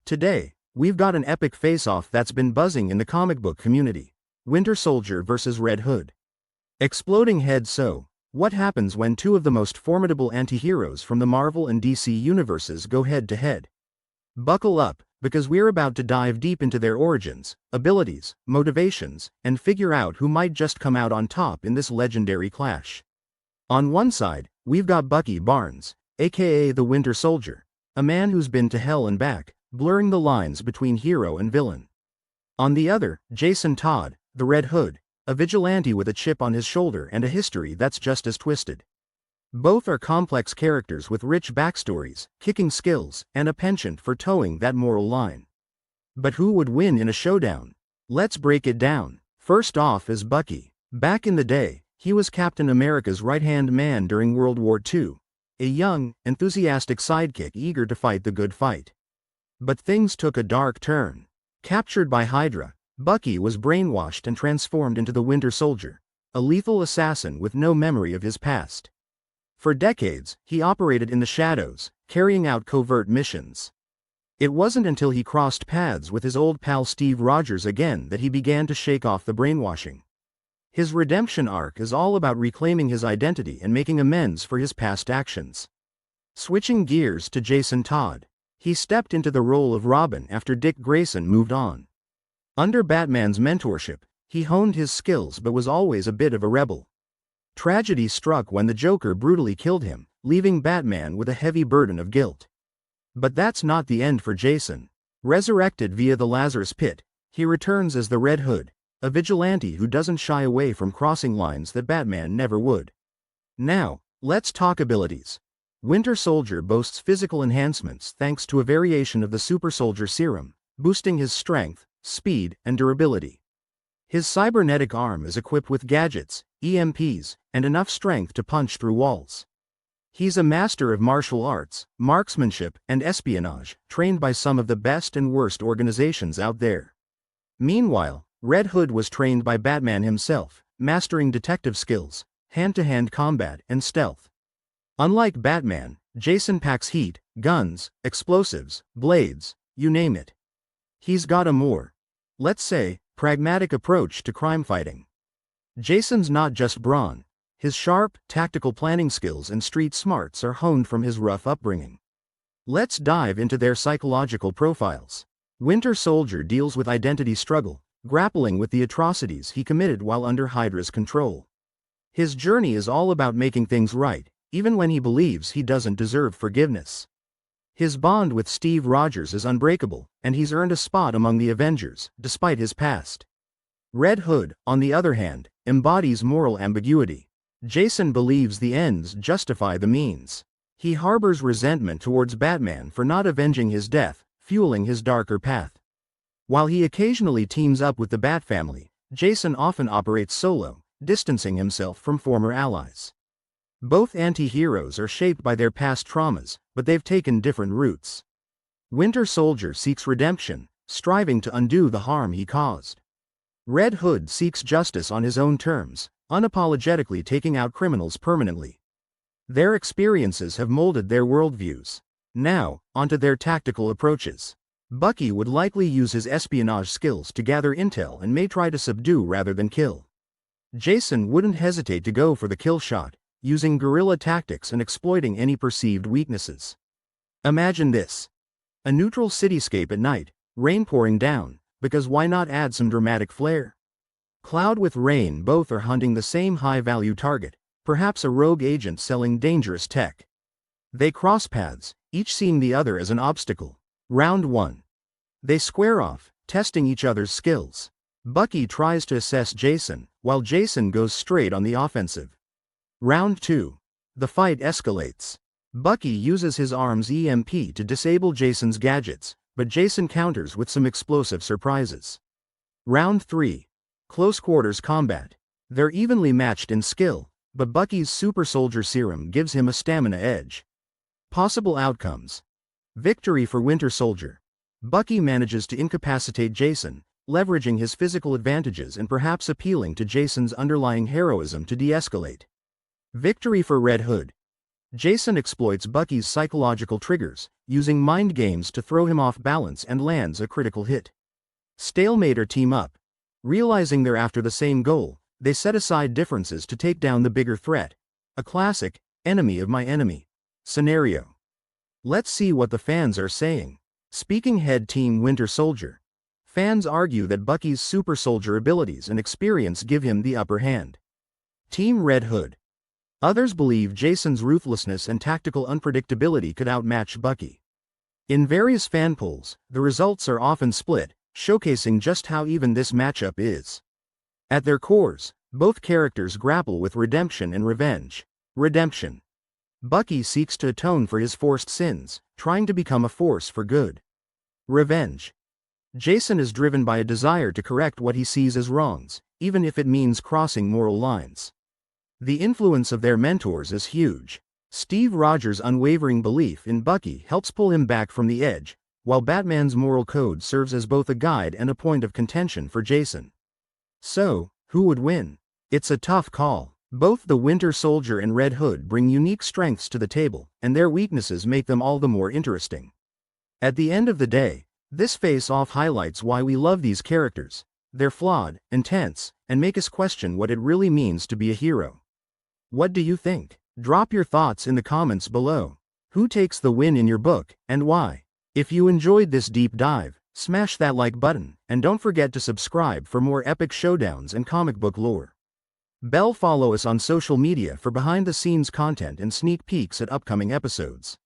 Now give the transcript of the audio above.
Today, we've got an epic face-off that's been buzzing in the comic book community. Winter Soldier vs. Red Hood. Exploding head. So, what happens when two of the most formidable anti-heroes from the Marvel and DC universes go head-to-head? Buckle up, because we're about to dive deep into their origins, abilities, motivations, and figure out who might just come out on top in this legendary clash. On one side, we've got Bucky Barnes, aka the Winter Soldier, a man who's been to hell and back, blurring the lines between hero and villain. On the other, Jason Todd, the Red Hood, a vigilante with a chip on his shoulder and a history that's just as twisted. Both are complex characters with rich backstories, kicking skills, and a penchant for towing that moral line. But who would win in a showdown? Let's break it down. First off is Bucky. Back in the day, he was Captain America's right-hand man during World War II, a young, enthusiastic sidekick eager to fight the good fight. But things took a dark turn. Captured by Hydra, Bucky was brainwashed and transformed into the Winter Soldier, a lethal assassin with no memory of his past. For decades, he operated in the shadows, carrying out covert missions. It wasn't until he crossed paths with his old pal Steve Rogers again that he began to shake off the brainwashing. His redemption arc is all about reclaiming his identity and making amends for his past actions. Switching gears to Jason Todd. He stepped into the role of Robin after Dick Grayson moved on. Under Batman's mentorship, he honed his skills but was always a bit of a rebel. Tragedy struck when the Joker brutally killed him, leaving Batman with a heavy burden of guilt. But that's not the end for Jason. Resurrected via the Lazarus Pit, he returns as the Red Hood, a vigilante who doesn't shy away from crossing lines that Batman never would. Now, let's talk abilities. Winter Soldier boasts physical enhancements thanks to a variation of the Super Soldier Serum, boosting his strength, speed, and durability. His cybernetic arm is equipped with gadgets, EMPs, and enough strength to punch through walls. He's a master of martial arts, marksmanship, and espionage, trained by some of the best and worst organizations out there. Meanwhile, Red Hood was trained by Batman himself, mastering detective skills, hand-to-hand combat, and stealth. Unlike Batman, Jason packs heat, guns, explosives, blades, you name it. He's got a more, let's say, pragmatic approach to crime fighting. Jason's not just brawn. His sharp, tactical planning skills and street smarts are honed from his rough upbringing. Let's dive into their psychological profiles. Winter Soldier deals with identity struggle, grappling with the atrocities he committed while under Hydra's control. His journey is all about making things right, even when he believes he doesn't deserve forgiveness. His bond with Steve Rogers is unbreakable, and he's earned a spot among the Avengers, despite his past. Red Hood, on the other hand, embodies moral ambiguity. Jason believes the ends justify the means. He harbors resentment towards Batman for not avenging his death, fueling his darker path. While he occasionally teams up with the Bat family, Jason often operates solo, distancing himself from former allies. Both anti-heroes are shaped by their past traumas, but they've taken different routes. Winter Soldier seeks redemption, striving to undo the harm he caused. Red Hood seeks justice on his own terms, unapologetically taking out criminals permanently. Their experiences have molded their worldviews. Now, onto their tactical approaches. Bucky would likely use his espionage skills to gather intel and may try to subdue rather than kill. Jason wouldn't hesitate to go for the kill shot, using guerrilla tactics and exploiting any perceived weaknesses. Imagine this. A neutral cityscape at night, rain pouring down, because why not add some dramatic flair? Cloud with rain, both are hunting the same high-value target, perhaps a rogue agent selling dangerous tech. They cross paths, each seeing the other as an obstacle. Round 1. They square off, testing each other's skills. Bucky tries to assess Jason, while Jason goes straight on the offensive. Round 2. The fight escalates. Bucky uses his arm's EMP to disable Jason's gadgets, but Jason counters with some explosive surprises. Round 3. Close quarters combat. They're evenly matched in skill, but Bucky's Super Soldier Serum gives him a stamina edge. Possible outcomes. Victory for Winter Soldier. Bucky manages to incapacitate Jason, leveraging his physical advantages and perhaps appealing to Jason's underlying heroism to de-escalate. Victory for Red Hood. Jason exploits Bucky's psychological triggers, using mind games to throw him off balance and lands a critical hit. Stalemate or team up. Realizing they're after the same goal, they set aside differences to take down the bigger threat. A classic, enemy of my enemy scenario. Let's see what the fans are saying. Speaking head Team Winter Soldier. Fans argue that Bucky's super soldier abilities and experience give him the upper hand. Team Red Hood. Others believe Jason's ruthlessness and tactical unpredictability could outmatch Bucky. In various fan polls, the results are often split, showcasing just how even this matchup is. At their cores, both characters grapple with redemption and revenge. Redemption. Bucky seeks to atone for his forced sins, trying to become a force for good. Revenge. Jason is driven by a desire to correct what he sees as wrongs, even if it means crossing moral lines. The influence of their mentors is huge. Steve Rogers' unwavering belief in Bucky helps pull him back from the edge, while Batman's moral code serves as both a guide and a point of contention for Jason. So, who would win? It's a tough call. Both the Winter Soldier and Red Hood bring unique strengths to the table, and their weaknesses make them all the more interesting. At the end of the day, this face-off highlights why we love these characters. They're flawed, intense, and make us question what it really means to be a hero. What do you think? Drop your thoughts in the comments below. Who takes the win in your book, and why? If you enjoyed this deep dive, smash that like button, and don't forget to subscribe for more epic showdowns and comic book lore. Follow us on social media for behind-the-scenes content and sneak peeks at upcoming episodes.